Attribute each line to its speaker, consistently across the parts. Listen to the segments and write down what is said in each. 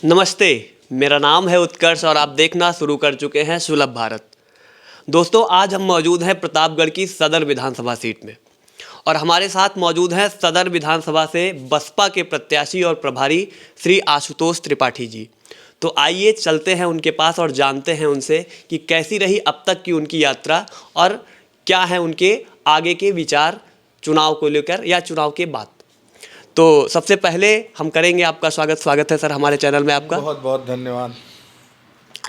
Speaker 1: नमस्ते। मेरा नाम है उत्कर्ष और आप देखना शुरू कर चुके हैं सुलभ भारत। दोस्तों, आज हम मौजूद हैं प्रतापगढ़ की सदर विधानसभा सीट में और हमारे साथ मौजूद हैं सदर विधानसभा से बसपा के प्रत्याशी और प्रभारी श्री आशुतोष त्रिपाठी जी। तो आइए चलते हैं उनके पास और जानते हैं उनसे कि कैसी रही अब तक की उनकी यात्रा और क्या है उनके आगे के विचार चुनाव को लेकर या चुनाव के बाद। तो सबसे पहले हम करेंगे आपका स्वागत है सर हमारे चैनल में आपका।
Speaker 2: बहुत बहुत धन्यवाद।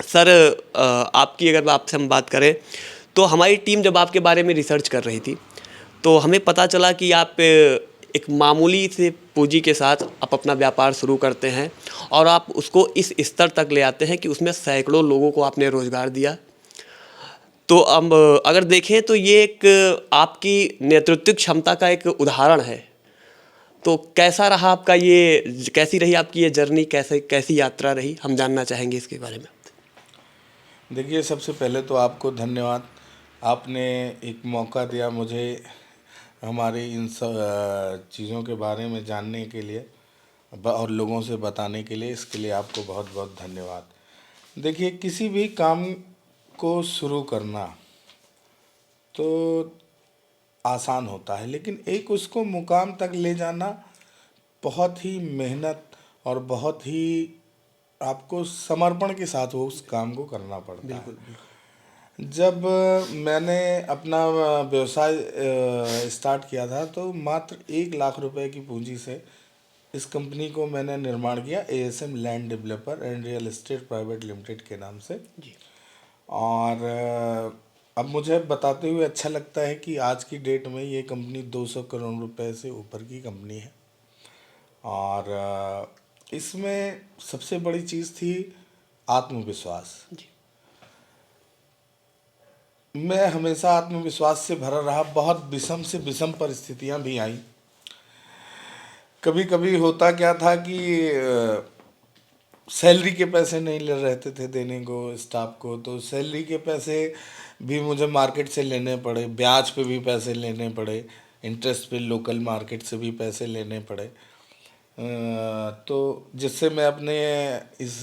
Speaker 1: सर, आपकी अगर आपसे हम बात करें तो हमारी टीम जब आपके बारे में रिसर्च कर रही थी तो हमें पता चला कि आप एक मामूली से पूंजी के साथ आप अपना व्यापार शुरू करते हैं और आप उसको इस स्तर तक ले आते हैं कि उसमें सैकड़ों लोगों को आपने रोज़गार दिया। तो अब अगर देखें तो ये एक आपकी नेतृत्व क्षमता का एक उदाहरण है। तो कैसा रहा आपका ये, कैसी रही आपकी ये जर्नी, कैसी यात्रा रही, हम जानना चाहेंगे इसके बारे में।
Speaker 2: देखिए, सबसे पहले तो आपको धन्यवाद। आपने एक मौका दिया मुझे हमारी इन सब चीज़ों के बारे में जानने के लिए और लोगों से बताने के लिए, इसके लिए आपको बहुत बहुत धन्यवाद। देखिए, किसी भी काम को शुरू करना तो आसान होता है, लेकिन एक उसको मुकाम तक ले जाना बहुत ही मेहनत और बहुत ही आपको समर्पण के साथ वो उस काम को करना पड़ता है। जब मैंने अपना व्यवसाय स्टार्ट किया था तो मात्र 1 लाख रुपए की पूंजी से इस कंपनी को मैंने निर्माण किया, ASM land developer and real estate private limited के नाम से।
Speaker 1: जी।
Speaker 2: और अब मुझे बताते हुए अच्छा लगता है कि आज की डेट में ये कंपनी 200 करोड़ रुपए से ऊपर की कंपनी है। और इसमें सबसे बड़ी चीज़ थी आत्मविश्वास।
Speaker 1: जी।
Speaker 2: मैं हमेशा आत्मविश्वास से भरा रहा। बहुत विषम से विषम परिस्थितियां भी आई। कभी कभी होता क्या था कि सैलरी के पैसे नहीं ले रहते थे देने को स्टाफ को, तो सैलरी के पैसे भी मुझे मार्केट से लेने पड़े, ब्याज पे भी पैसे लेने पड़े, इंटरेस्ट पे लोकल मार्केट से भी पैसे लेने पड़े। तो जिससे मैं अपने इस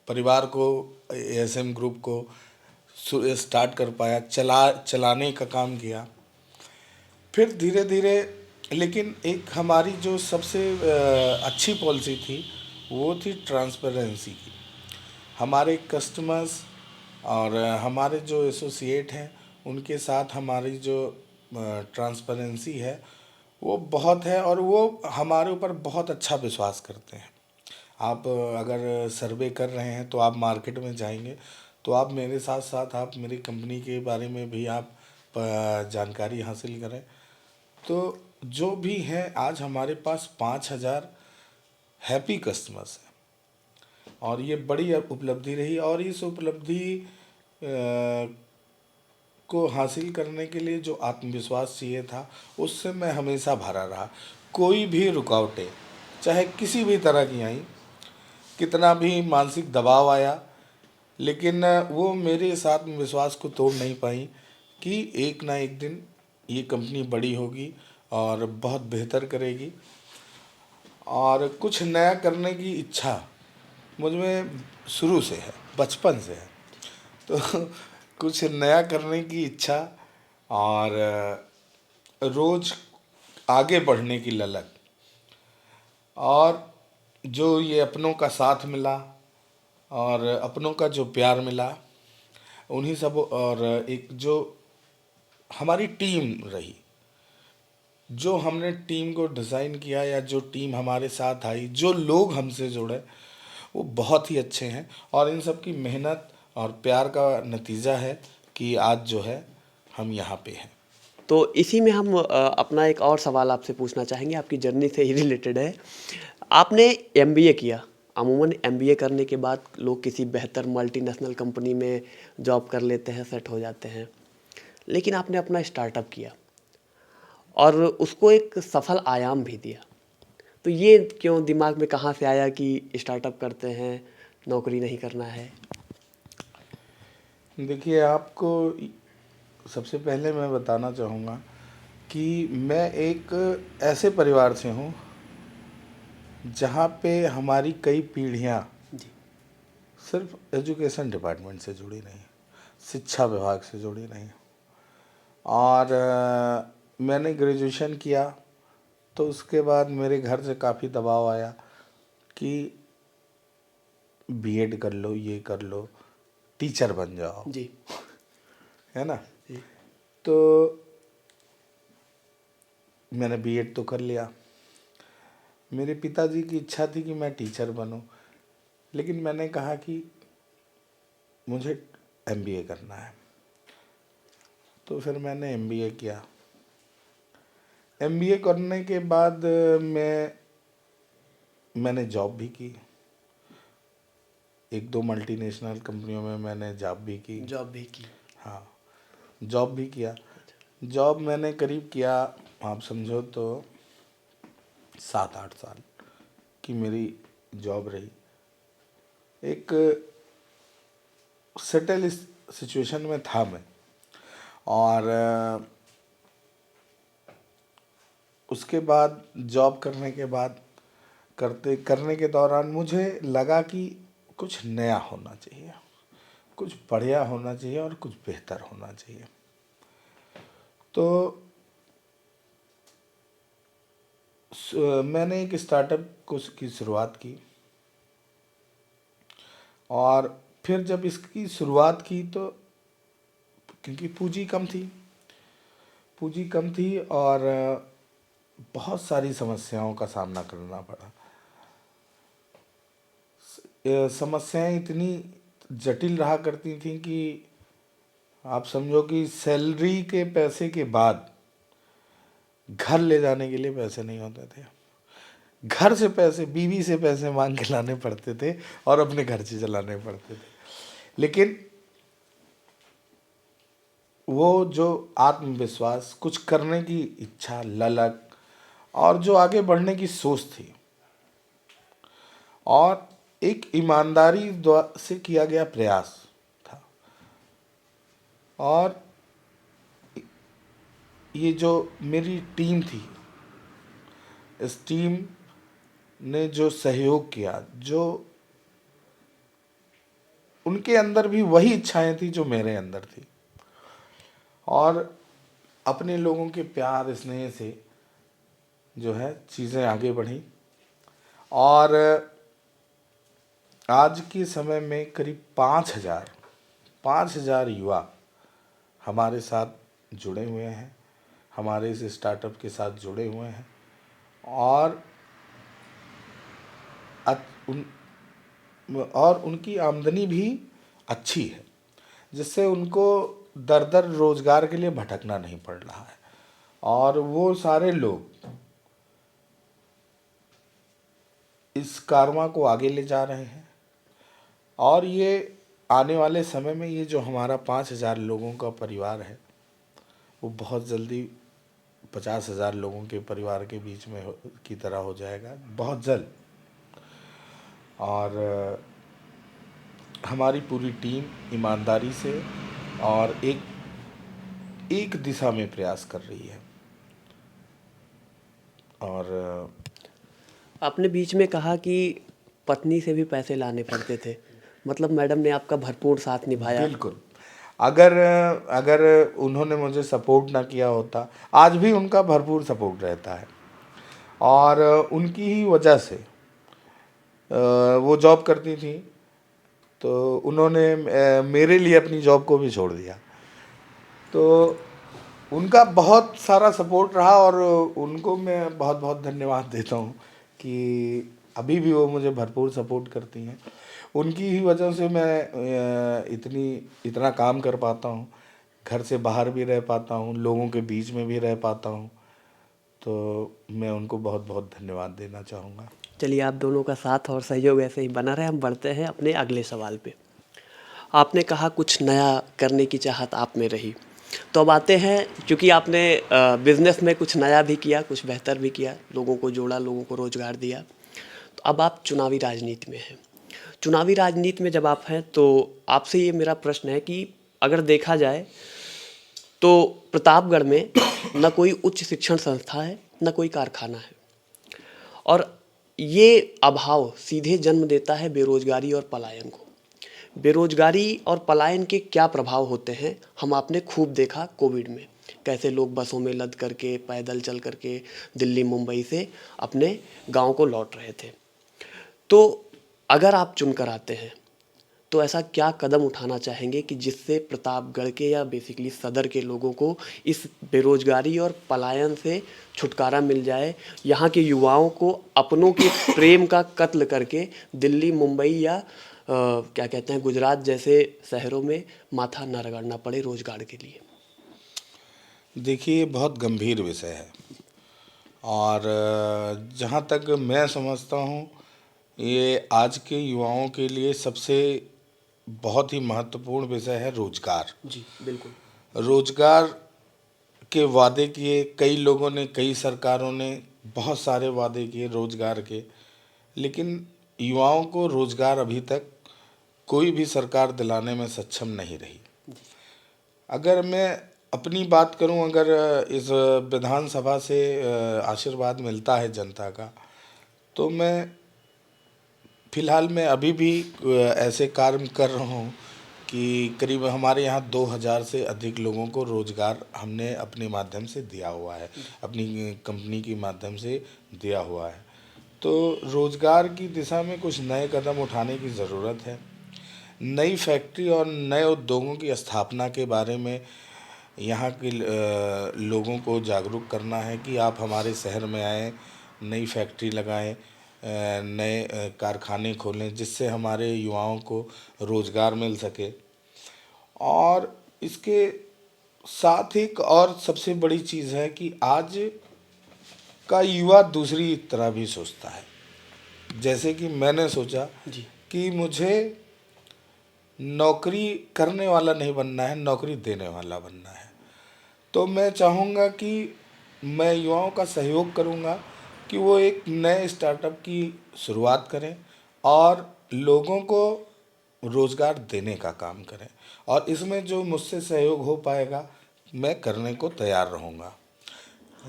Speaker 2: परिवार को, एएसएम ग्रुप को स्टार्ट कर पाया, चलाने का काम किया। फिर धीरे धीरे, लेकिन एक हमारी जो सबसे अच्छी पॉलिसी थी वो थी ट्रांसपेरेंसी की। हमारे कस्टमर्स और हमारे जो एसोसिएट हैं उनके साथ हमारी जो ट्रांसपेरेंसी है वो बहुत है और वो हमारे ऊपर बहुत अच्छा विश्वास करते हैं। आप अगर सर्वे कर रहे हैं तो आप मार्केट में जाएंगे तो आप मेरे साथ साथ आप मेरी कंपनी के बारे में भी आप जानकारी हासिल करें। तो जो भी हैं, आज हमारे पास 5,000 हैप्पी कस्टमर्स हैं और ये बड़ी उपलब्धि रही। और इस उपलब्धि को हासिल करने के लिए जो आत्मविश्वास चाहिए था उससे मैं हमेशा भरा रहा। कोई भी रुकावटें चाहे किसी भी तरह की आई, कितना भी मानसिक दबाव आया, लेकिन वो मेरे इस आत्मविश्वास को तोड़ नहीं पाई कि एक ना एक दिन ये कंपनी बड़ी होगी और बहुत बेहतर करेगी। और कुछ नया करने की इच्छा मुझ में शुरू से है, बचपन से है। तो कुछ नया करने की इच्छा और रोज़ आगे बढ़ने की ललक, और जो ये अपनों का साथ मिला और अपनों का जो प्यार मिला, उन्हीं सब, और एक जो हमारी टीम रही, जो हमने टीम को डिज़ाइन किया या जो टीम हमारे साथ आई, जो लोग हमसे जुड़े, वो बहुत ही अच्छे हैं। और इन सब की मेहनत और प्यार का नतीजा है कि आज जो है हम यहाँ पे हैं।
Speaker 1: तो इसी में हम अपना एक और सवाल आपसे पूछना चाहेंगे, आपकी जर्नी से ही रिलेटेड है। आपने एमबीए किया। अमूमन एमबीए करने के बाद लोग किसी बेहतर मल्टीनेशनल कंपनी में जॉब कर लेते हैं, सेट हो जाते हैं, लेकिन आपने अपना स्टार्टअप किया और उसको एक सफल आयाम भी दिया। तो ये क्यों दिमाग में कहाँ से आया कि स्टार्टअप करते हैं, नौकरी नहीं करना है?
Speaker 2: देखिए, आपको सबसे पहले मैं बताना चाहूँगा कि मैं एक ऐसे परिवार से हूँ जहाँ पे हमारी कई पीढ़ियाँ
Speaker 1: जी
Speaker 2: सिर्फ एजुकेशन डिपार्टमेंट से जुड़ी नहीं, शिक्षा विभाग से जुड़ी नहीं। और मैंने ग्रेजुएशन किया तो उसके बाद मेरे घर से काफ़ी दबाव आया कि बीएड कर लो, ये कर लो, टीचर बन जाओ,
Speaker 1: जी
Speaker 2: है ना।
Speaker 1: जी
Speaker 2: तो मैंने बीएड तो कर लिया। मेरे पिताजी की इच्छा थी कि मैं टीचर बनूं, लेकिन मैंने कहा कि मुझे एमबीए करना है। तो फिर मैंने एमबीए किया। एमबीए करने के बाद मैंने जॉब भी की, एक दो मल्टीनेशनल कंपनियों में मैंने जॉब भी की।
Speaker 1: जॉब भी की।
Speaker 2: हाँ, जॉब भी किया। जॉब मैंने करीब किया, आप समझो तो 7-8 साल की मेरी जॉब रही। एक सेटल सिचुएशन में था मैं। और उसके बाद जॉब करने के बाद करने के दौरान मुझे लगा कि कुछ नया होना चाहिए, कुछ बढ़िया होना चाहिए और कुछ बेहतर होना चाहिए। तो मैंने एक स्टार्टअप की शुरुआत की। और फिर जब इसकी शुरुआत की तो क्योंकि पूंजी कम थी और बहुत सारी समस्याओं का सामना करना पड़ा। समस्याएं इतनी जटिल रहा करती थी कि आप समझो कि सैलरी के पैसे के बाद घर ले जाने के लिए पैसे नहीं होते थे। घर से पैसे, बीवी से पैसे मांग के लाने पड़ते थे और अपने खर्चे चलाने पड़ते थे। लेकिन वो जो आत्मविश्वास, कुछ करने की इच्छा, ललक और जो आगे बढ़ने की सोच थी और एक ईमानदारी से किया गया प्रयास था। और ये जो मेरी टीम थी, इस टीम ने जो सहयोग किया, जो उनके अंदर भी वही इच्छाएं थी जो मेरे अंदर थी। और अपने लोगों के प्यार स्नेह से जो है चीज़ें आगे बढ़ी। और आज के समय में करीब 5,000 युवा हमारे साथ जुड़े हुए हैं, हमारे इस स्टार्टअप के साथ जुड़े हुए हैं। और उनकी आमदनी भी अच्छी है, जिससे उनको दर दर रोजगार के लिए भटकना नहीं पड़ रहा है। और वो सारे लोग इस कारवां को आगे ले जा रहे हैं। और ये आने वाले समय में ये जो हमारा 5,000 लोगों का परिवार है, वो बहुत जल्दी 50,000 लोगों के परिवार के बीच में की तरह हो जाएगा, बहुत जल्द। और हमारी पूरी टीम ईमानदारी से और एक दिशा में प्रयास कर रही है। और
Speaker 1: आपने बीच में कहा कि पत्नी से भी पैसे लाने पड़ते थे, मतलब मैडम ने आपका भरपूर साथ निभाया।
Speaker 2: बिल्कुल, अगर अगर उन्होंने मुझे सपोर्ट ना किया होता, आज भी उनका भरपूर सपोर्ट रहता है। और उनकी ही वजह से वो जॉब करती थी, तो उन्होंने मेरे लिए अपनी जॉब को भी छोड़ दिया। तो उनका बहुत सारा सपोर्ट रहा और उनको मैं बहुत बहुत धन्यवाद देता हूँ कि अभी भी वो मुझे भरपूर सपोर्ट करती हैं। उनकी ही वजह से मैं इतना काम कर पाता हूँ, घर से बाहर भी रह पाता हूँ, लोगों के बीच में भी रह पाता हूँ। तो मैं उनको बहुत बहुत धन्यवाद देना चाहूँगा।
Speaker 1: चलिए, आप दोनों का साथ और सहयोग ऐसे ही बना रहे। हम बढ़ते हैं अपने अगले सवाल पे। आपने कहा कुछ नया करने की चाहत आप में रही, तो अब आते हैं, क्योंकि आपने बिजनेस में कुछ नया भी किया, कुछ बेहतर भी किया, लोगों को जोड़ा, लोगों को रोजगार दिया। तो अब आप चुनावी राजनीति में हैं। चुनावी राजनीति में जब आप हैं तो आपसे ये मेरा प्रश्न है कि अगर देखा जाए तो प्रतापगढ़ में न कोई उच्च शिक्षण संस्था है, न कोई कारखाना है, और ये अभाव सीधे जन्म देता है बेरोजगारी और पलायन को। बेरोजगारी और पलायन के क्या प्रभाव होते हैं हम आपने खूब देखा कोविड में, कैसे लोग बसों में लद करके पैदल चल करके दिल्ली मुंबई से अपने गांव को लौट रहे थे। तो अगर आप चुनकर आते हैं तो ऐसा क्या कदम उठाना चाहेंगे कि जिससे प्रतापगढ़ के या बेसिकली सदर के लोगों को इस बेरोजगारी और पलायन से छुटकारा मिल जाए, यहाँ के युवाओं को अपनों के प्रेम का कत्ल करके दिल्ली मुंबई या क्या कहते हैं गुजरात जैसे शहरों में माथा न रगड़ना पड़े रोजगार के लिए?
Speaker 2: देखिए, बहुत गंभीर विषय है और जहाँ तक मैं समझता हूँ, ये आज के युवाओं के लिए सबसे बहुत ही महत्वपूर्ण विषय है रोजगार।
Speaker 1: जी बिल्कुल।
Speaker 2: रोजगार के वादे किए कई लोगों ने, कई सरकारों ने बहुत सारे वादे किए रोजगार के, लेकिन युवाओं को रोजगार अभी तक कोई भी सरकार दिलाने में सक्षम नहीं रही। अगर मैं अपनी बात करूं, अगर इस विधानसभा से आशीर्वाद मिलता है जनता का, तो मैं फिलहाल मैं अभी भी ऐसे कार्य कर रहा हूं कि करीब हमारे यहाँ 2000 से अधिक लोगों को रोजगार हमने अपने माध्यम से दिया हुआ है, अपनी कंपनी के माध्यम से दिया हुआ है। तो रोजगार की दिशा में कुछ नए कदम उठाने की ज़रूरत है। नई फैक्ट्री और नए उद्योगों की स्थापना के बारे में यहाँ के लोगों को जागरूक करना है कि आप हमारे शहर में आएँ, नई फैक्ट्री लगाएं, नए कारखाने खोलें, जिससे हमारे युवाओं को रोज़गार मिल सके। और इसके साथ एक और सबसे बड़ी चीज़ है कि आज का युवा दूसरी तरह भी सोचता है। जैसे कि मैंने सोचा
Speaker 1: जी
Speaker 2: कि मुझे नौकरी करने वाला नहीं बनना है, नौकरी देने वाला बनना है। तो मैं चाहूँगा कि मैं युवाओं का सहयोग करूँगा कि वो एक नए स्टार्टअप की शुरुआत करें और लोगों को रोज़गार देने का काम करें, और इसमें जो मुझसे सहयोग हो पाएगा मैं करने को तैयार रहूँगा।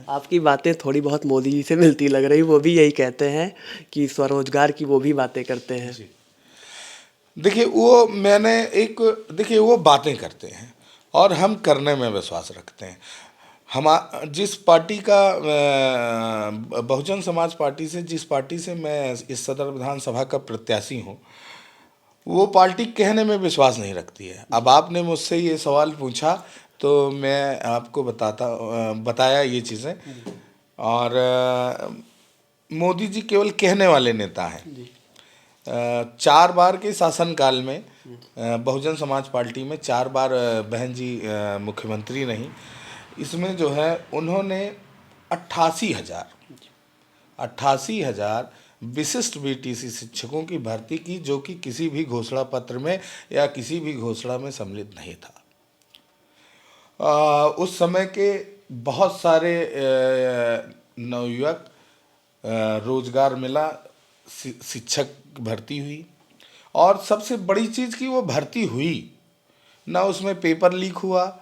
Speaker 1: आपकी बातें थोड़ी बहुत मोदी जी से मिलती लग रही, वो भी यही कहते हैं कि स्वरोजगार की वो भी बातें करते हैं।
Speaker 2: जी, देखिए वो मैंने एक देखिए वो बातें करते हैं और हम करने में विश्वास रखते हैं। हम जिस पार्टी का बहुजन समाज पार्टी से, जिस पार्टी से मैं इस सदर विधानसभा का प्रत्याशी हूँ, वो पार्टी कहने में विश्वास नहीं रखती है। अब आपने मुझसे ये सवाल पूछा तो मैं आपको बताया ये चीज़ें। और मोदी जी केवल कहने वाले नेता हैं। 4 बार के शासनकाल में बहुजन समाज पार्टी में 4 बार बहन जी मुख्यमंत्री रहीं। इसमें जो है उन्होंने 88,000 विशिष्ट बीटीसी शिक्षकों की भर्ती की, जो कि किसी भी घोषणा पत्र में या किसी भी घोषणा में सम्मिलित नहीं था। उस समय के बहुत सारे नवयुवक रोजगार मिला, शिक्षक भर्ती हुई, और सबसे बड़ी चीज़ कि वो भर्ती हुई, ना उसमें पेपर लीक हुआ,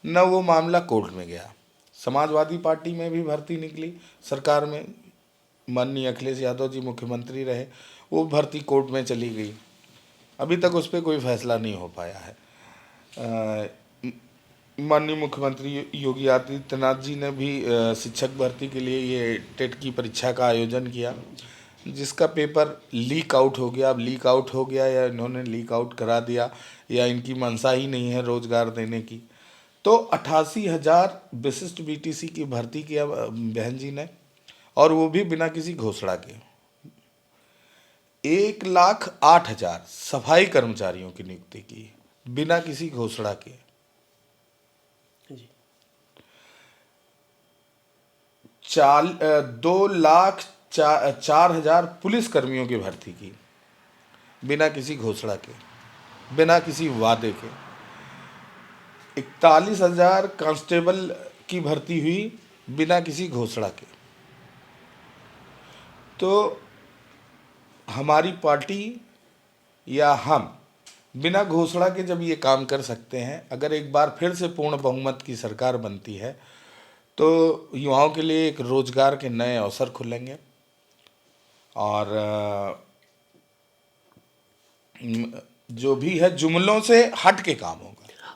Speaker 2: ना वो मामला कोर्ट में गया। समाजवादी पार्टी में भी भर्ती निकली सरकार में, माननीय अखिलेश यादव जी मुख्यमंत्री रहे, वो भर्ती कोर्ट में चली गई। अभी तक उस पर कोई फैसला नहीं हो पाया है। माननीय मुख्यमंत्री योगी आदित्यनाथ जी ने भी शिक्षक भर्ती के लिए ये टेट की परीक्षा का आयोजन किया, जिसका पेपर लीक आउट हो गया। अब लीक आउट हो गया या इन्होंने लीक आउट करा दिया या इनकी मंशा ही नहीं है रोजगार देने की। तो 88,000 विशिष्ट बीटीसी की भर्ती किया बहन जी ने, और वो भी बिना किसी घोषणा के। 1,08,000 सफाई कर्मचारियों की नियुक्ति की बिना किसी घोषणा के। 2,04,000 पुलिस कर्मियों की भर्ती की बिना किसी घोषणा के, बिना किसी वादे के। 41,000 कांस्टेबल की भर्ती हुई बिना किसी घोषणा के। तो हमारी पार्टी या हम बिना घोषणा के जब ये काम कर सकते हैं, अगर एक बार फिर से पूर्ण बहुमत की सरकार बनती है, तो युवाओं के लिए एक रोजगार के नए अवसर खुलेंगे। और जो भी है जुमलों से हट के काम होगा।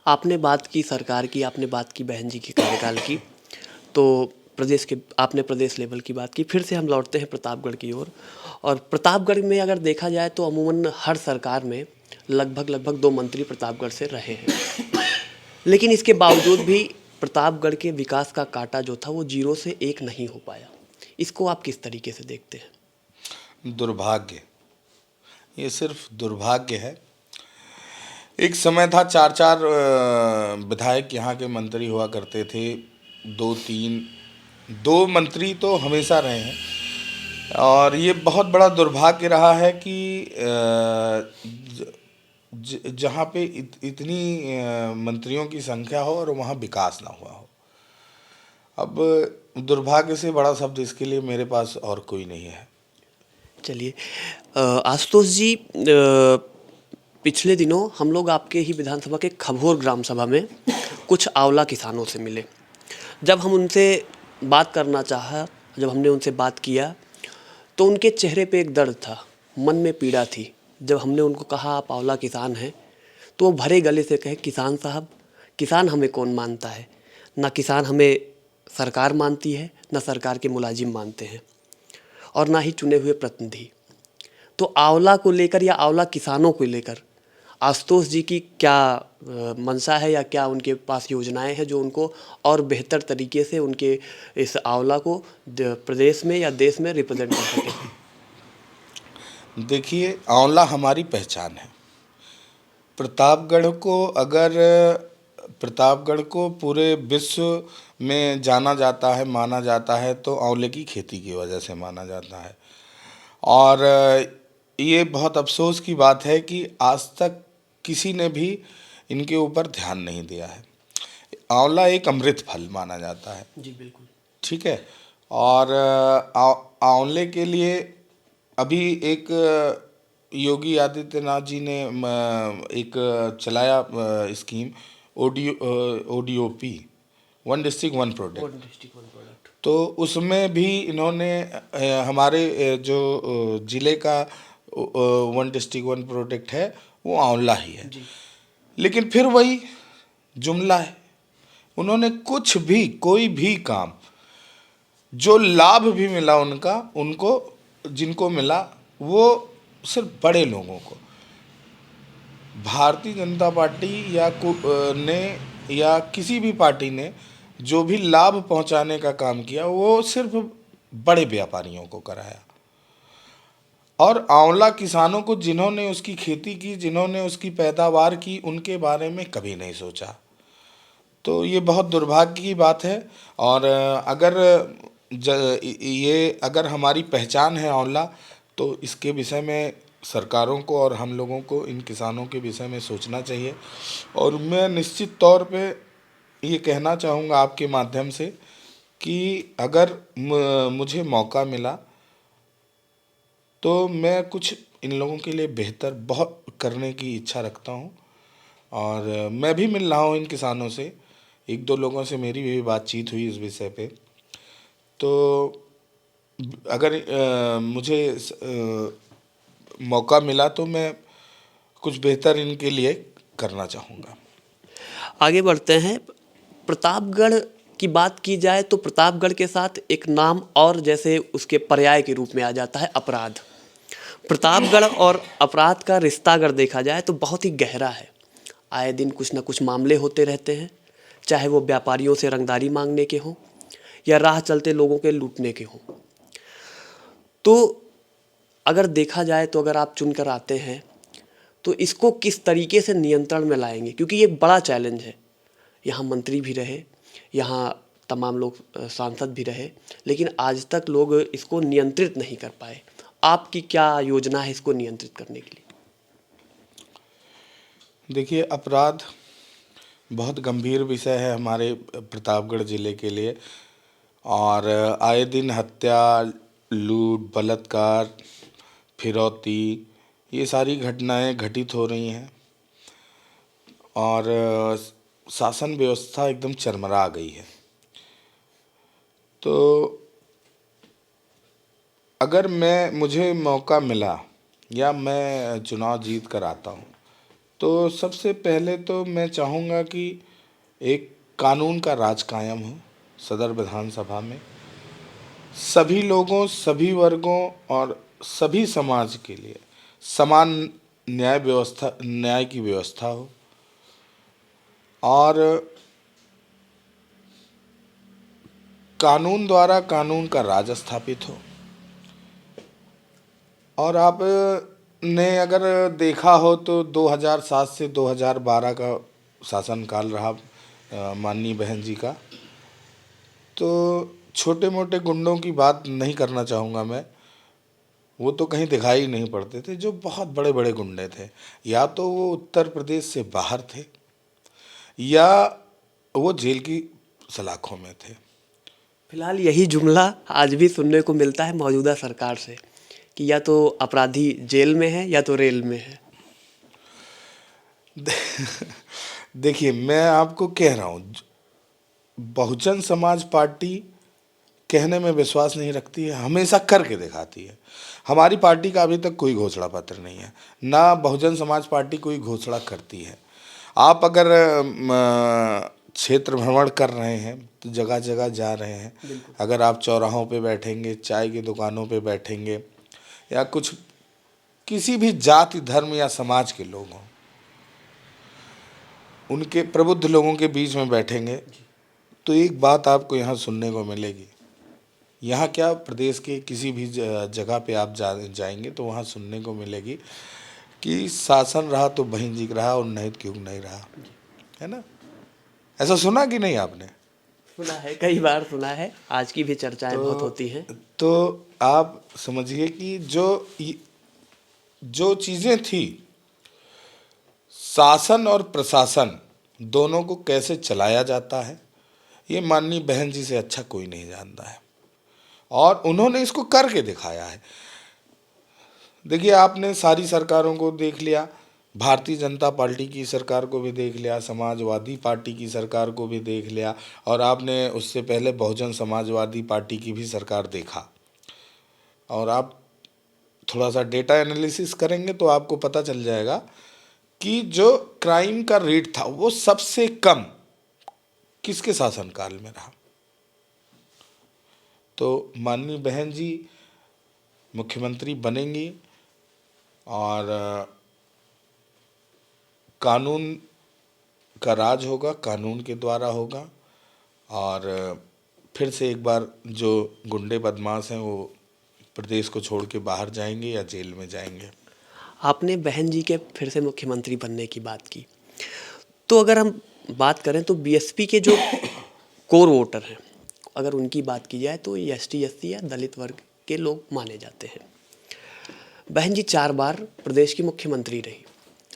Speaker 1: आपने बात की सरकार की, आपने बात की बहन जी के कार्यकाल की, तो प्रदेश के आपने प्रदेश लेवल की बात की। फिर से हम लौटते हैं प्रतापगढ़ की ओर। और प्रतापगढ़ में अगर देखा जाए तो अमूमन हर सरकार में लगभग लगभग 2 मंत्री प्रतापगढ़ से रहे हैं। लेकिन इसके बावजूद भी प्रतापगढ़ के विकास का कांटा जो था वो 0 से 1 नहीं हो पाया। इसको आप किस तरीके से देखते हैं?
Speaker 2: दुर्भाग्य, ये सिर्फ दुर्भाग्य है। एक समय था 4-4 विधायक यहाँ के मंत्री हुआ करते थे, 2-3, 2 मंत्री तो हमेशा रहे हैं। और ये बहुत बड़ा दुर्भाग्य रहा है कि जहाँ पे इतनी मंत्रियों की संख्या हो और वहाँ विकास ना हुआ हो। अब दुर्भाग्य से बड़ा शब्द इसके लिए मेरे पास और कोई नहीं है।
Speaker 1: चलिए, आशुतोष जी, पिछले दिनों हम लोग आपके ही विधानसभा के खबोर ग्राम सभा में कुछ आंवला किसानों से मिले। जब हम उनसे बात करना चाहा, जब हमने उनसे बात किया तो उनके चेहरे पे एक दर्द था, मन में पीड़ा थी। जब हमने उनको कहा आप आंवला किसान हैं, तो वो भरे गले से कहे, किसान साहब, किसान हमें कौन मानता है? ना किसान हमें सरकार मानती है, ना सरकार के मुलाजिम मानते हैं, और ना ही चुने हुए प्रतिनिधि। तो आंवला को लेकर या आंवला किसानों को लेकर आशुतोष जी की क्या मंशा है, या क्या उनके पास योजनाएं हैं जो उनको और बेहतर तरीके से उनके इस आंवला को प्रदेश में या देश में रिप्रेजेंट कर सकें?
Speaker 2: देखिए, आंवला हमारी पहचान है। प्रतापगढ़ को अगर प्रतापगढ़ को पूरे विश्व में जाना जाता है, माना जाता है, तो आंवले की खेती की वजह से माना जाता है। और ये बहुत अफसोस की बात है कि आज तक किसी ने भी इनके ऊपर ध्यान नहीं दिया है। आंवला एक अमृत फल माना जाता है।
Speaker 1: जी बिल्कुल।
Speaker 2: ठीक है। और आंवले के लिए अभी एक योगी आदित्यनाथ जी ने एक चलाया scheme, ODOP, one district one product. तो उसमें भी इन्होंने हमारे जो ज़िले का वन डिस्ट्रिक्ट वन प्रोडक्ट है वो आंवला ही है। लेकिन फिर वही जुमला है, उन्होंने कुछ भी कोई भी काम, जो लाभ भी मिला उनको जिनको मिला वो सिर्फ बड़े लोगों को। भारतीय जनता पार्टी ने या किसी भी पार्टी ने जो भी लाभ पहुंचाने का काम किया वो सिर्फ बड़े व्यापारियों को कराया। और आंवला किसानों को, जिन्होंने उसकी खेती की, जिन्होंने उसकी पैदावार की, उनके बारे में कभी नहीं सोचा। तो ये बहुत दुर्भाग्य की बात है। और अगर हमारी पहचान है आंवला, तो इसके विषय में सरकारों को और हम लोगों को इन किसानों के विषय में सोचना चाहिए। और मैं निश्चित तौर पे ये कहना चाहूँगा आपके माध्यम से कि अगर मुझे मौका मिला तो मैं कुछ इन लोगों के लिए बेहतर बहुत करने की इच्छा रखता हूँ। और मैं भी मिल रहा हूँ इन किसानों से, 1-2 लोगों से मेरी भी बातचीत हुई इस विषय पे। तो अगर मुझे मौका मिला तो मैं कुछ बेहतर इनके लिए करना चाहूँगा।
Speaker 1: आगे बढ़ते हैं। प्रतापगढ़ की बात की जाए तो प्रतापगढ़ के साथ एक नाम और जैसे उसके पर्याय के रूप में आ जाता है अपराध। प्रतापगढ़ और अपराध का रिश्ता अगर देखा जाए तो बहुत ही गहरा है। आए दिन कुछ ना कुछ मामले होते रहते हैं, चाहे वो व्यापारियों से रंगदारी मांगने के हों या राह चलते लोगों के लूटने के हों। तो अगर देखा जाए तो अगर आप चुनकर आते हैं तो इसको किस तरीके से नियंत्रण में लाएंगे? क्योंकि ये बड़ा चैलेंज है। यहाँ मंत्री भी रहे, यहाँ तमाम लोग सांसद भी रहे, लेकिन आज तक लोग इसको नियंत्रित नहीं कर पाए। आपकी क्या योजना है इसको नियंत्रित करने के लिए?
Speaker 2: देखिए, अपराध बहुत गंभीर विषय है हमारे प्रतापगढ़ ज़िले के लिए। और आए दिन हत्या, लूट, बलात्कार, फिरौती, ये सारी घटनाएं घटित हो रही हैं। और शासन व्यवस्था एकदम चरमरा गई है। तो अगर मुझे मौका मिला या मैं चुनाव जीत कर आता हूँ, तो सबसे पहले तो मैं चाहूँगा कि एक कानून का राज कायम हो सदर विधानसभा में। सभी लोगों, सभी वर्गों और सभी समाज के लिए समान न्याय की व्यवस्था हो और कानून द्वारा कानून का राज स्थापित हो। और आप ने अगर देखा हो तो 2007 से 2012 का शासनकाल रहा माननीय बहन जी का। तो छोटे मोटे गुंडों की बात नहीं करना चाहूँगा मैं, वो तो कहीं दिखाई ही नहीं पड़ते थे। जो बहुत बड़े बड़े गुंडे थे, या तो वो उत्तर प्रदेश से बाहर थे या वो जेल की सलाखों में थे।
Speaker 1: फिलहाल यही जुमला आज भी सुनने को मिलता है मौजूदा सरकार से कि या तो अपराधी जेल में है या तो रेल में है।
Speaker 2: देखिए, मैं आपको कह रहा हूँ, बहुजन समाज पार्टी कहने में विश्वास नहीं रखती है, हमेशा करके दिखाती है। हमारी पार्टी का अभी तक कोई घोषणा पत्र नहीं है, ना बहुजन समाज पार्टी कोई घोषणा करती है। आप अगर क्षेत्र भ्रमण कर रहे हैं तो जगह जगह जा रहे हैं, अगर आप चौराहों पे बैठेंगे, चाय की दुकानों पे बैठेंगे या कुछ किसी भी जाति धर्म या समाज के लोग हों, उनके प्रबुद्ध लोगों के बीच में बैठेंगे तो एक बात आपको यहाँ सुनने को मिलेगी। यहाँ क्या, प्रदेश के किसी भी जगह पे आप जाएंगे तो वहाँ सुनने को मिलेगी कि शासन रहा तो बहन जी रहा और नहीं क्यों नहीं रहा, है ना। ऐसा सुना कि नहीं आपने?
Speaker 1: सुना है, कई बार सुना है, आज की भी चर्चाएं बहुत होती हैं।
Speaker 2: तो आप समझिए कि जो चीज़ें थी, शासन और प्रशासन दोनों को कैसे चलाया जाता है, ये माननीय बहन जी से अच्छा कोई नहीं जानता है और उन्होंने इसको करके दिखाया है। देखिए, आपने सारी सरकारों को देख लिया, भारतीय जनता पार्टी की सरकार को भी देख लिया, समाजवादी पार्टी की सरकार को भी देख लिया और आपने उससे पहले बहुजन समाजवादी पार्टी की भी सरकार देखा। और आप थोड़ा सा डेटा एनालिसिस करेंगे तो आपको पता चल जाएगा कि जो क्राइम का रेट था वो सबसे कम किसके शासनकाल में रहा। तो माननीय बहन जी मुख्यमंत्री बनेंगी और कानून का राज होगा, कानून के द्वारा होगा और फिर से एक बार जो गुंडे बदमाश हैं वो प्रदेश को छोड़ के बाहर जाएंगे या जेल में जाएंगे।
Speaker 1: आपने बहन जी के फिर से मुख्यमंत्री बनने की बात की, तो अगर हम बात करें तो बीएसपी के जो कोर वोटर हैं, अगर उनकी बात की जाए तो एसटी एससी या दलित वर्ग के लोग माने जाते हैं। बहन जी 4 बार प्रदेश की मुख्यमंत्री रही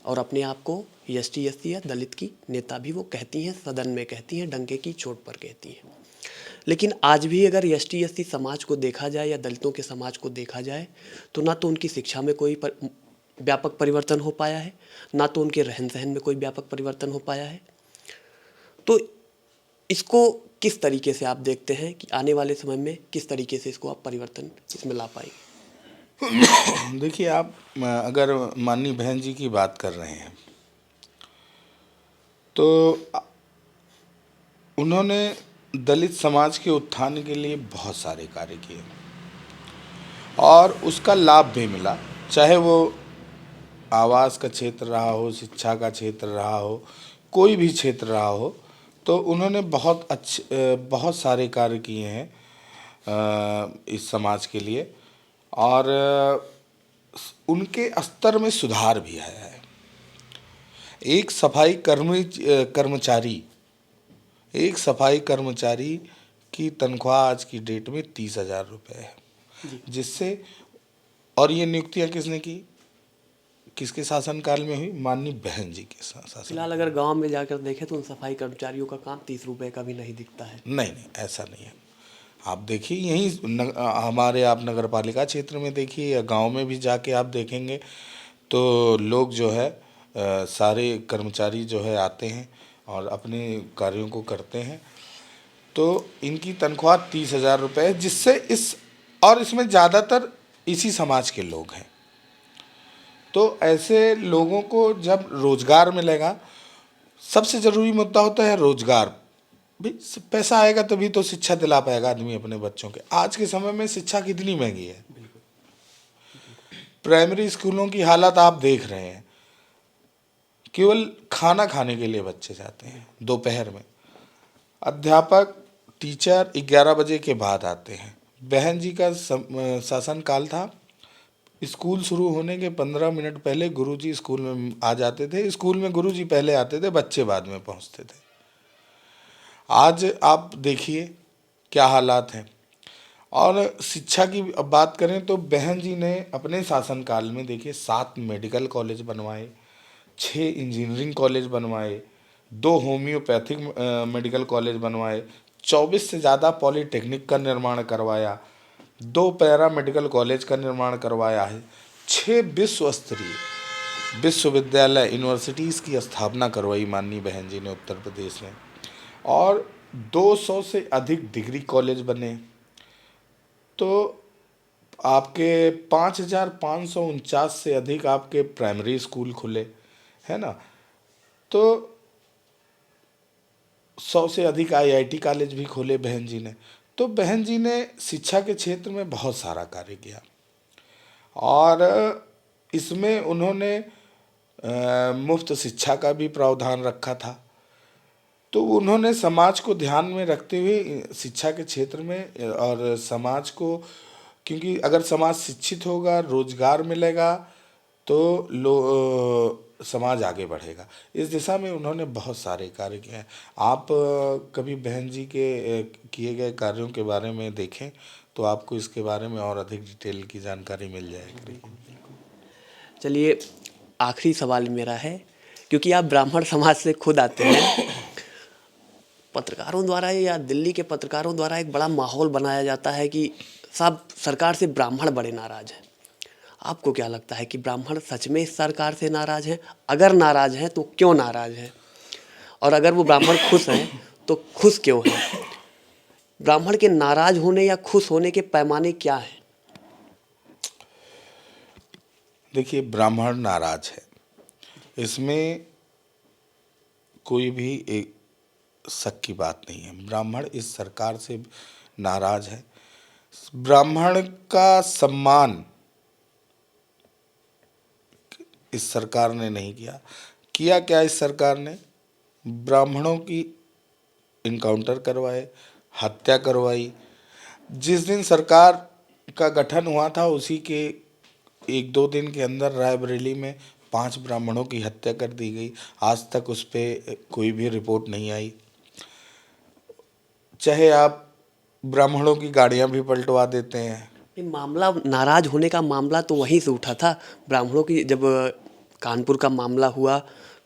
Speaker 1: और अपने आप को एसटी एससी या दलित की नेता भी वो कहती हैं, सदन में कहती हैं, डंके की चोट पर कहती हैं। लेकिन आज भी अगर एसटी एससी समाज को देखा जाए या दलितों के समाज को देखा जाए तो ना तो उनकी शिक्षा में कोई व्यापक परिवर्तन हो पाया है, ना तो उनके रहन सहन में कोई व्यापक परिवर्तन हो पाया है। तो इसको किस तरीके से आप देखते हैं कि आने वाले समय में किस तरीके से इसको आप परिवर्तन इसमें ला पाएंगे?
Speaker 2: देखिए, आप अगर माननीय बहन जी की बात कर रहे हैं तो उन्होंने दलित समाज के उत्थान के लिए बहुत सारे कार्य किए और उसका लाभ भी मिला, चाहे वो आवास का क्षेत्र रहा हो, शिक्षा का क्षेत्र रहा हो, कोई भी क्षेत्र रहा हो। तो उन्होंने बहुत सारे कार्य किए हैं इस समाज के लिए और उनके स्तर में सुधार भी आया है। एक सफाई कर्मचारी की तनख्वाह आज की डेट में 30,000 रुपये है, जिससे, और ये नियुक्तियां किसने की, किसके शासनकाल में हुई? माननीय बहन जी के शासन।
Speaker 1: फिलहाल अगर गांव में जाकर देखें तो उन सफाई कर्मचारियों का काम 30 रुपए का भी नहीं दिखता है।
Speaker 2: नहीं, ऐसा नहीं है। आप देखिए, यहीं हमारे आप नगर पालिका क्षेत्र में देखिए या गांव में भी जाके आप देखेंगे तो लोग जो है सारे कर्मचारी जो है आते हैं और अपने कार्यों को करते हैं। तो इनकी तनख्वाह 30,000 रुपये है, जिससे इस और इसमें ज़्यादातर इसी समाज के लोग हैं। तो ऐसे लोगों को जब रोज़गार मिलेगा, सबसे ज़रूरी मुद्दा होता है रोज़गार। भाई पैसा आएगा तभी तो शिक्षा दिला पाएगा आदमी अपने बच्चों के। आज के समय में शिक्षा कितनी महंगी है। प्राइमरी स्कूलों की हालत आप देख रहे हैं, केवल खाना खाने के लिए बच्चे जाते हैं दोपहर में। अध्यापक टीचर 11 बजे के बाद आते हैं। बहन जी का शासनकाल था, स्कूल शुरू होने के 15 मिनट पहले गुरुजी स्कूल में आ जाते थे। स्कूल में गुरुजी पहले आते थे, बच्चे बाद में पहुंचते थे। आज आप देखिए क्या हालात हैं। और शिक्षा की अब बात करें तो बहन जी ने अपने शासनकाल में देखिए 7 मेडिकल कॉलेज बनवाए, 6 इंजीनियरिंग कॉलेज बनवाए, 2 होम्योपैथिक मेडिकल कॉलेज बनवाए, 24 से ज़्यादा पॉलीटेक्निक का निर्माण करवाया, 2 पैरा मेडिकल कॉलेज का निर्माण करवाया है, 6 विश्व स्तरीय विश्वविद्यालय यूनिवर्सिटीज़ की स्थापना करवाई माननीय बहन जी ने उत्तर प्रदेश में, और 200 से अधिक डिग्री कॉलेज बने। तो आपके 5,549 से अधिक आपके प्राइमरी स्कूल खुले, है ना। तो 100 से अधिक आईआईटी कॉलेज भी खोले बहन जी ने। तो बहन जी ने शिक्षा के क्षेत्र में बहुत सारा कार्य किया, और इसमें उन्होंने मुफ्त शिक्षा का भी प्रावधान रखा था। तो उन्होंने समाज को ध्यान में रखते हुए शिक्षा के क्षेत्र में, और समाज को, क्योंकि अगर समाज शिक्षित होगा, रोजगार मिलेगा, तो समाज आगे बढ़ेगा। इस दिशा में उन्होंने बहुत सारे कार्य किए हैं। आप कभी बहन जी के किए गए कार्यों के बारे में देखें तो आपको इसके बारे में और अधिक डिटेल की जानकारी मिल जाएगी।
Speaker 1: चलिए, आखिरी सवाल मेरा है, क्योंकि आप ब्राह्मण समाज से खुद आते हैं। पत्रकारों द्वारा या दिल्ली के पत्रकारों द्वारा एक बड़ा माहौल बनाया जाता है कि सब सरकार से ब्राह्मण बड़े नाराज हैं। आपको क्या लगता है कि ब्राह्मण सच में इस सरकार से नाराज हैं? अगर नाराज हैं तो क्यों नाराज हैं? और अगर वो ब्राह्मण खुश हैं तो खुश क्यों हैं? ब्राह्मण के नाराज होने या खुश होने के पैमाने क्या हैं?
Speaker 2: देखिए, ब्राह्मण नाराज है, इसमें कोई भी एक शक की बात नहीं है। ब्राह्मण इस सरकार से नाराज है। ब्राह्मण का सम्मान इस सरकार ने नहीं किया। किया क्या इस सरकार ने? ब्राह्मणों की इनकाउंटर करवाए, हत्या करवाई। जिस दिन सरकार का गठन हुआ था उसी के 1-2 दिन के अंदर रायबरेली में 5 ब्राह्मणों की हत्या कर दी गई। आज तक उस पर कोई भी रिपोर्ट नहीं आई। चाहे आप ब्राह्मणों की गाड़ियां भी पलटवा देते हैं।
Speaker 1: ये मामला, नाराज होने का मामला तो वहीं से उठा था। ब्राह्मणों की जब कानपुर का मामला हुआ,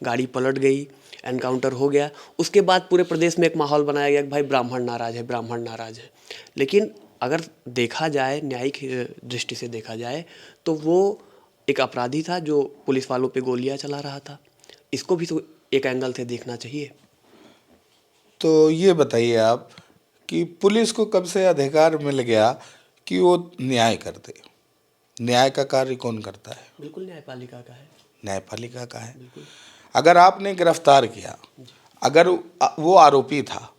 Speaker 1: गाड़ी पलट गई, एनकाउंटर हो गया, उसके बाद पूरे प्रदेश में एक माहौल बनाया गया कि भाई ब्राह्मण नाराज है, ब्राह्मण नाराज है। लेकिन अगर देखा जाए, न्यायिक दृष्टि से देखा जाए, तो वो एक अपराधी था जो पुलिस वालों पे गोलियां चला रहा था। इसको भी तो एक एंगल से देखना चाहिए।
Speaker 2: तो ये बताइए आप कि पुलिस को कब से अधिकार मिल गया कि वो न्याय कर दे? न्याय का कार्य कौन करता है?
Speaker 1: बिल्कुल न्यायपालिका का है।
Speaker 2: न्यायपालिका का है। अगर आपने गिरफ्तार किया, अगर वो आरोपी था,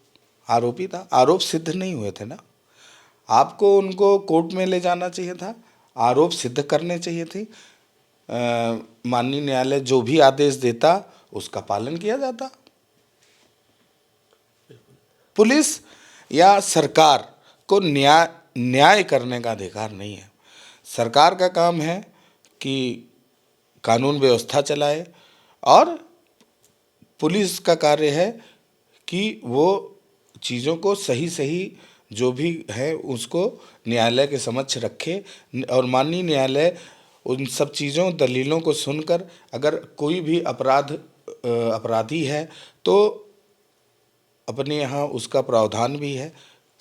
Speaker 2: आरोप सिद्ध नहीं हुए थे ना, आपको उनको कोर्ट में ले जाना चाहिए था, आरोप सिद्ध करने चाहिए थे। माननीय न्यायालय जो भी आदेश देता उसका पालन किया जाता। पुलिस या सरकार को न्याय करने का अधिकार नहीं है। सरकार का काम है कि कानून व्यवस्था चलाए, और पुलिस का कार्य है कि वो चीज़ों को सही जो भी है उसको न्यायालय के समक्ष रखे, और माननीय न्यायालय उन सब चीज़ों, दलीलों को सुनकर, अगर कोई भी अपराधी है तो अपने यहाँ उसका प्रावधान भी है,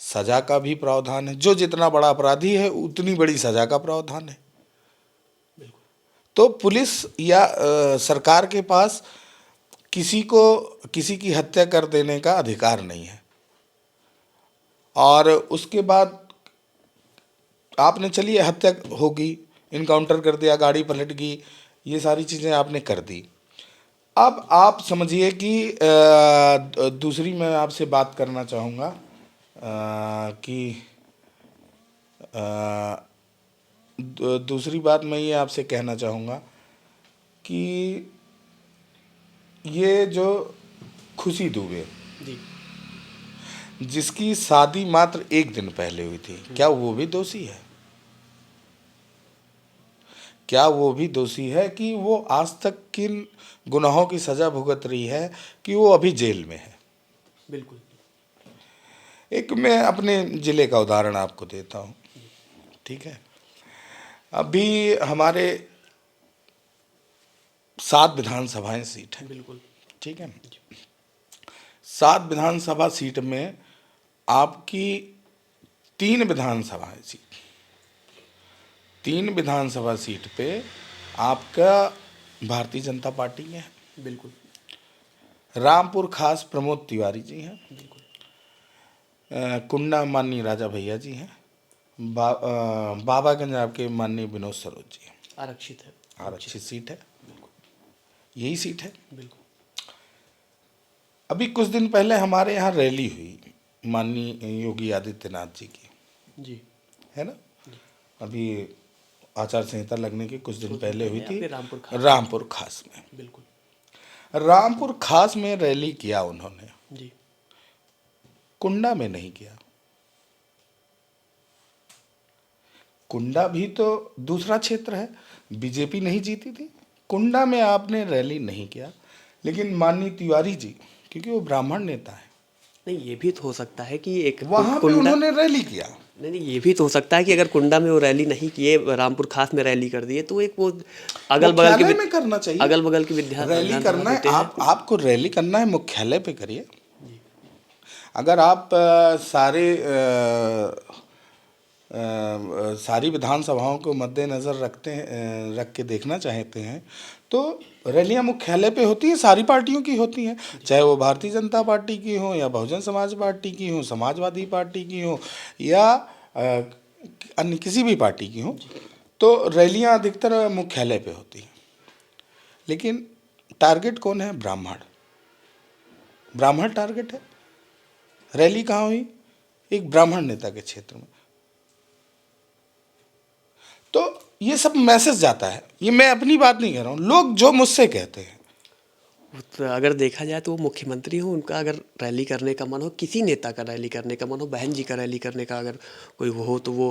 Speaker 2: सज़ा का भी प्रावधान है। जो जितना बड़ा अपराधी है उतनी बड़ी सज़ा का प्रावधान है। तो पुलिस या सरकार के पास किसी की हत्या कर देने का अधिकार नहीं है। और उसके बाद आपने चलिए हत्या होगी, इनकाउंटर कर दिया, गाड़ी पलट गई, ये सारी चीज़ें आपने कर दी। अब आप समझिए कि दूसरी मैं आपसे बात करना चाहूँगा कि दूसरी बात मैं ये आपसे कहना चाहूँगा कि ये जो खुशी दुबे,
Speaker 1: जी।
Speaker 2: जिसकी शादी मात्र एक दिन पहले हुई थी, क्या वो भी दोषी है? क्या वो भी दोषी है कि वो आज तक किन गुनाहों की सजा भुगत रही है कि वो अभी जेल में है?
Speaker 1: बिल्कुल।
Speaker 2: एक मैं अपने ज़िले का उदाहरण आपको देता हूँ, ठीक है। अभी हमारे 7 विधानसभाएं सीट हैं,
Speaker 1: बिल्कुल।
Speaker 2: ठीक है। 7 विधानसभा सीट में आपकी 3 विधानसभाएं सीट, 3 विधानसभा सीट पे आपका भारतीय जनता पार्टी है।
Speaker 1: बिल्कुल।
Speaker 2: रामपुर खास प्रमोद तिवारी जी हैं।
Speaker 1: बिल्कुल।
Speaker 2: कुंडा माननीय राजा भैया जी हैं। बाबागंज आपके माननीय विनोद सरोज जी हैं।
Speaker 1: आरक्षित है।
Speaker 2: आरक्षित सीट है, यही सीट है।
Speaker 1: बिल्कुल।
Speaker 2: अभी कुछ दिन पहले हमारे यहाँ रैली हुई माननीय योगी आदित्यनाथ जी की,
Speaker 1: जी।
Speaker 2: है ना। अभी आचार संहिता लगने के कुछ दिन पहले हुई थी
Speaker 1: आपके रामपुर खास।
Speaker 2: रामपुर खास में।
Speaker 1: बिल्कुल।
Speaker 2: रामपुर खास में रैली किया उन्होंने,
Speaker 1: जी।
Speaker 2: कुंडा में नहीं किया। कुंडा भी तो दूसरा क्षेत्र है, बीजेपी नहीं जीती थी। कुंडा में आपने रैली नहीं किया, लेकिन माननीय तिवारी जी, क्योंकि वो ब्राह्मण नेता है,
Speaker 1: नहीं, ये भी तो हो सकता है कि एक
Speaker 2: वहां पे
Speaker 1: कुंडा,
Speaker 2: उन्होंने रैली किया।
Speaker 1: नहीं नहीं, ये भी तो हो सकता है कि अगर कुंडा में वो रैली नहीं किए, रामपुर खास में रैली कर दिए, तो एक वो अगल बगल
Speaker 2: मुख्यालय में करना चाहिए।
Speaker 1: अगल बगल की
Speaker 2: रैली
Speaker 1: विधानसभा
Speaker 2: करना है,
Speaker 1: देते हैं।
Speaker 2: आपको रैली करना है, मुख्यालय पे करिए।
Speaker 1: जी।
Speaker 2: अगर आप सारी विधानसभाओं को मद्देनज़र रख के देखना चाहते हैं तो रैलियां मुख्यालय पे होती हैं, सारी पार्टियों की होती हैं, चाहे वो भारतीय जनता पार्टी की हो या बहुजन समाज पार्टी की हो, समाजवादी पार्टी की हो या अन्य किसी भी पार्टी की हो। तो रैलियां अधिकतर मुख्यालय पे होती हैं। लेकिन टारगेट कौन है? ब्राह्मण। ब्राह्मण टारगेट है। रैली कहाँ हुई? एक ब्राह्मण नेता के क्षेत्र में। तो ये सब मैसेज जाता है, ये मैं अपनी बात नहीं कह रहा हूँ, लोग जो मुझसे कहते हैं।
Speaker 1: तो अगर देखा जाए तो वो मुख्यमंत्री हो, उनका अगर रैली करने का मन हो, किसी नेता का रैली करने का मन हो, बहन जी का रैली करने का अगर कोई वो हो, तो वो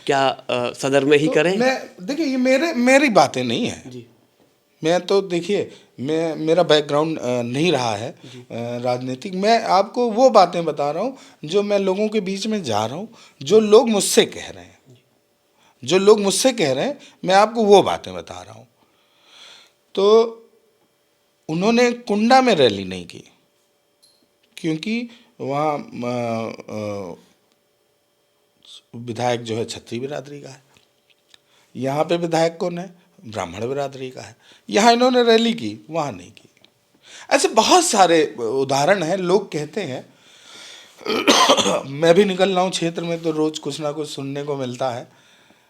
Speaker 1: क्या सदर में ही
Speaker 2: तो
Speaker 1: करें?
Speaker 2: मैं देखिए, ये मेरी बातें नहीं है।
Speaker 1: जी।
Speaker 2: मैं तो देखिए, मेरा बैकग्राउंड नहीं रहा है राजनीतिक। मैं आपको वो बातें बता रहा हूँ जो मैं लोगों के बीच में जा रहा हूँ, जो लोग मुझसे कह रहे हैं, जो लोग मुझसे कह रहे हैं, मैं आपको वो बातें बता रहा हूँ। तो उन्होंने कुंडा में रैली नहीं की क्योंकि वहाँ विधायक जो है क्षत्रिय बिरादरी का है। यहाँ पे विधायक कौन है? ब्राह्मण बिरादरी का है। यहाँ इन्होंने रैली की, वहाँ नहीं की। ऐसे बहुत सारे उदाहरण हैं। लोग कहते हैं मैं भी निकल रहा हूँ क्षेत्र में तो रोज़ कुछ ना कुछ सुनने को मिलता है।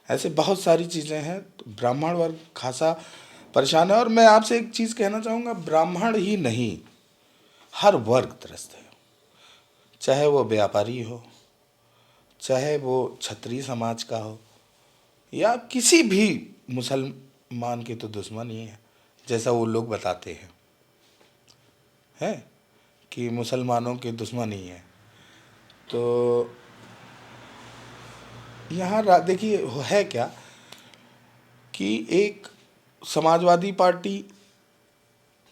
Speaker 2: ऐसे बहुत सारी चीज़ें हैं। तो ब्राह्मण वर्ग खासा परेशान है। और मैं आपसे एक चीज़ कहना चाहूँगा, ब्राह्मण ही नहीं, हर वर्ग त्रस्त है। चाहे वो व्यापारी हो, चाहे वो क्षत्रिय समाज का हो, या किसी भी मुसलमान की तो दुश्मन ही है, जैसा वो लोग बताते हैं कि मुसलमानों के दुश्मन ही है। तो यहाँ देखिए है क्या कि एक समाजवादी पार्टी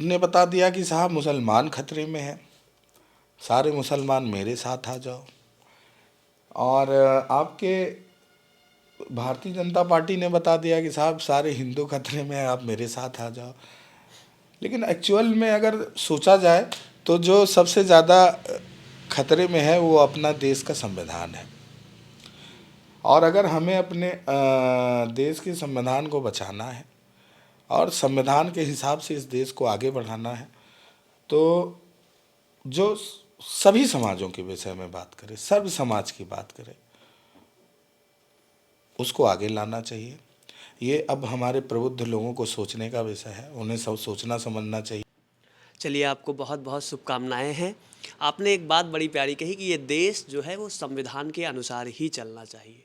Speaker 2: ने बता दिया कि साहब मुसलमान खतरे में है, सारे मुसलमान मेरे साथ आ जाओ। और आपके भारतीय जनता पार्टी ने बता दिया कि साहब सारे हिंदू खतरे में है, आप मेरे साथ आ जाओ। लेकिन एक्चुअल में अगर सोचा जाए तो जो सबसे ज़्यादा खतरे में है वो अपना देश का संविधान है। और अगर हमें अपने देश के संविधान को बचाना है और संविधान के हिसाब से इस देश को आगे बढ़ाना है, तो जो सभी समाजों के विषय में बात करें, सर्व समाज की बात करें, उसको आगे लाना चाहिए। ये अब हमारे प्रबुद्ध लोगों को सोचने का विषय है, उन्हें सब सोचना समझना चाहिए।
Speaker 1: चलिए, आपको बहुत बहुत शुभकामनाएं हैं। आपने एक बात बड़ी प्यारी कही कि ये देश जो है वो संविधान के अनुसार ही चलना चाहिए।